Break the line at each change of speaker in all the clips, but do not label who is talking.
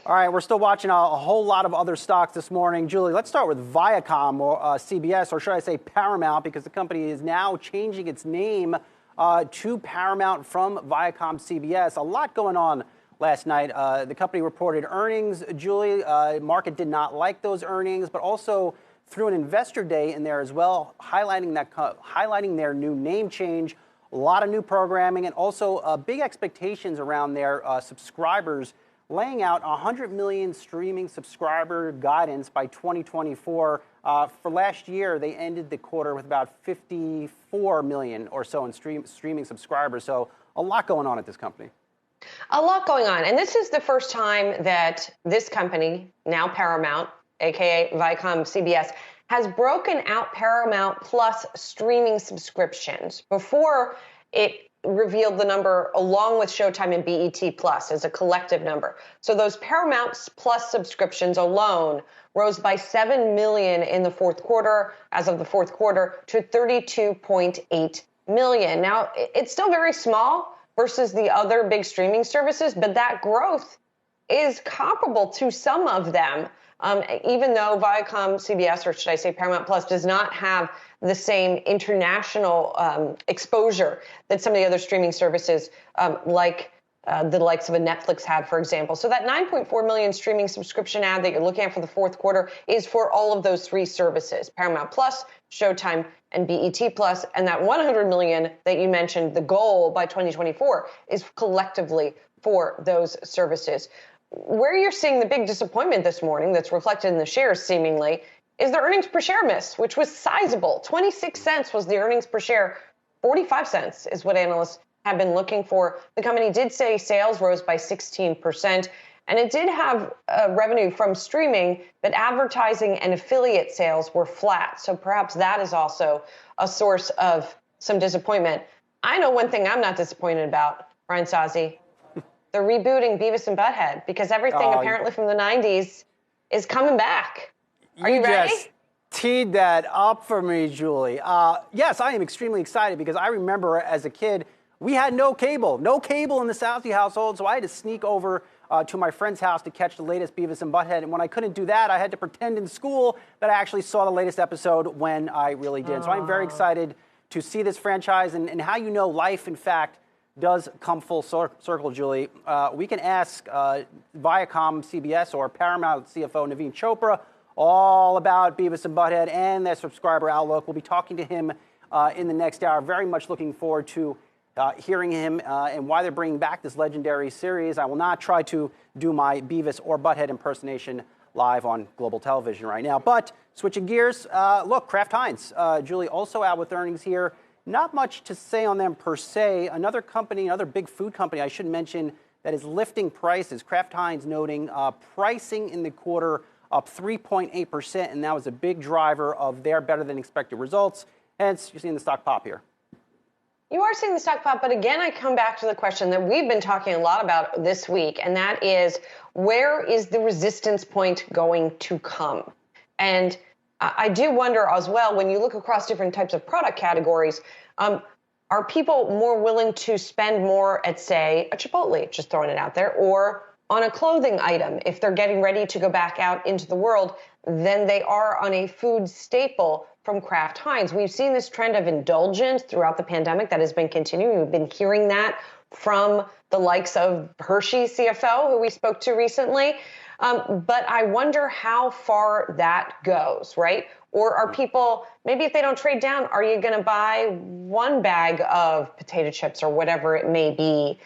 All right, we're still watching a whole lot of other stocks this morning. Julie, let's start with Viacom, or CBS, or should I say Paramount, because the company is now changing its name to Paramount from Viacom CBS. A lot going on last night. The company reported earnings, Julie. Market did not like those earnings, but also threw an investor day in there as well, highlighting their new name change, a lot of new programming, and also big expectations around their subscribers, laying out 100 million streaming subscriber guidance by 2024. For last year, they ended the quarter with about 54 million or so in streaming subscribers. So a lot going on at this company.
A lot going on. And this is the first time that this company, now Paramount, aka Viacom CBS, has broken out Paramount Plus streaming subscriptions. Before, it revealed the number along with Showtime and BET Plus as a collective number. So those Paramount Plus subscriptions alone rose by 7 million in the fourth quarter, as of the fourth quarter, to 32.8 million. Now, it's still very small versus the other big streaming services, but that growth is comparable to some of them. Even though Viacom CBS, or should I say Paramount Plus, does not have the same international exposure that some of the other streaming services like the likes of a Netflix had, for example. So that 9.4 million streaming subscription ad that you're looking at for the fourth quarter is for all of those three services, Paramount Plus, Showtime, and BET Plus. And that 100 million that you mentioned, the goal by 2024, is collectively for those services. Where you're seeing the big disappointment this morning that's reflected in the shares seemingly is the earnings per share miss, which was sizable. 26 cents was the earnings per share. 45 cents is what analysts have been looking for. The company did say sales rose by 16%, and it did have revenue from streaming, but advertising and affiliate sales were flat. So perhaps that is also a source of some disappointment. I know one thing I'm not disappointed about, Brian Sozzi. They're rebooting Beavis and Butthead, because everything apparently from the 90s is coming back. Are you ready?
Just teed that up for me, Julie. Yes, I am extremely excited, because I remember as a kid, we had no cable in the Southie household, so I had to sneak over to my friend's house to catch the latest Beavis and Butthead. And when I couldn't do that, I had to pretend in school that I actually saw the latest episode when I really did. So I'm very excited to see this franchise, and how life, in fact, does come full circle, Julie. We can ask Viacom CBS or Paramount CFO Naveen Chopra all about Beavis and Butthead and their subscriber outlook. We'll be talking to him in the next hour. Very much looking forward to hearing him and why they're bringing back this legendary series. I will not try to do my Beavis or Butthead impersonation live on global television right now. But switching gears, look, Kraft Heinz, Julie, also out with earnings here. Not much to say on them per se. Another company, another big food company I should mention that is lifting prices. Kraft Heinz noting pricing in the quarter up 3.8%, and that was a big driver of their better than expected results. Hence, you're seeing the stock pop here.
You are seeing the stock pop, but again, I come back to the question that we've been talking a lot about this week, and that is, where is the resistance point going to come? And I do wonder as well, when you look across different types of product categories, are people more willing to spend more at, say, a Chipotle, just throwing it out there, or on a clothing item if they're getting ready to go back out into the world than they are on a food staple from Kraft Heinz? We've seen this trend of indulgence throughout the pandemic that has been continuing. We've been hearing that from the likes of Hershey CFO, who we spoke to recently. But I wonder how far that goes, right? Or are people, maybe if they don't trade down, are you going to buy one bag of potato chips or whatever it may be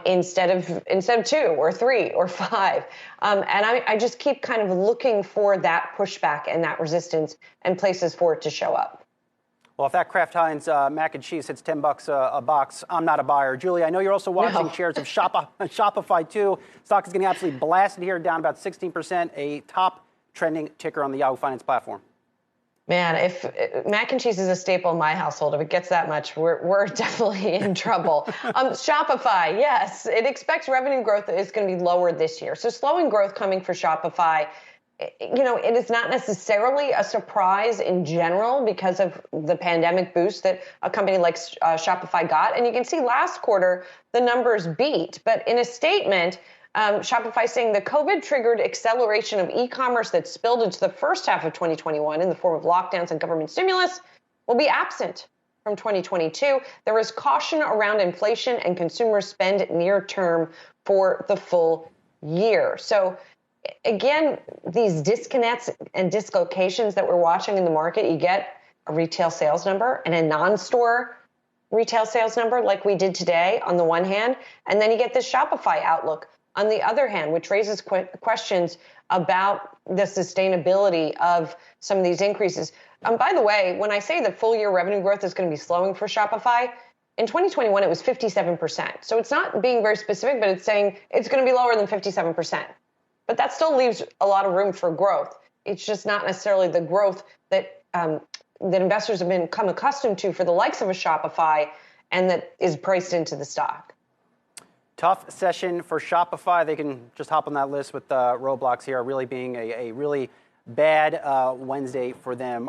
instead of two or three or five? And I just keep kind of looking for that pushback and that resistance and places for it to show up.
Well, if that Kraft Heinz mac and cheese hits $10 a box, I'm not a buyer. Julie, I know you're also watching shares of Shopify too. Stock is getting absolutely blasted here, down about 16%, a top trending ticker on the Yahoo Finance platform.
Man, if mac and cheese is a staple in my household, if it gets that much, we're definitely in trouble. Shopify, yes, it expects revenue growth is going to be lower this year. So slowing growth coming for Shopify. You know, it is not necessarily a surprise in general because of the pandemic boost that a company like Shopify got. And you can see last quarter, the numbers beat. But in a statement, Shopify saying the COVID-triggered acceleration of e-commerce that spilled into the first half of 2021 in the form of lockdowns and government stimulus will be absent from 2022. There is caution around inflation and consumer spend near term for the full year. So again, these disconnects and dislocations that we're watching in the market, you get a retail sales number and a non-store retail sales number like we did today on the one hand, and then you get this Shopify outlook on the other hand, which raises questions about the sustainability of some of these increases. By the way, when I say that full year revenue growth is going to be slowing for Shopify, in 2021 it was 57%. So it's not being very specific, but it's saying it's going to be lower than 57%. But that still leaves a lot of room for growth. It's just not necessarily the growth that that investors have become accustomed to for the likes of a Shopify and that is priced into the stock.
Tough session for Shopify. They can just hop on that list with Roblox here, really being a really bad Wednesday for them.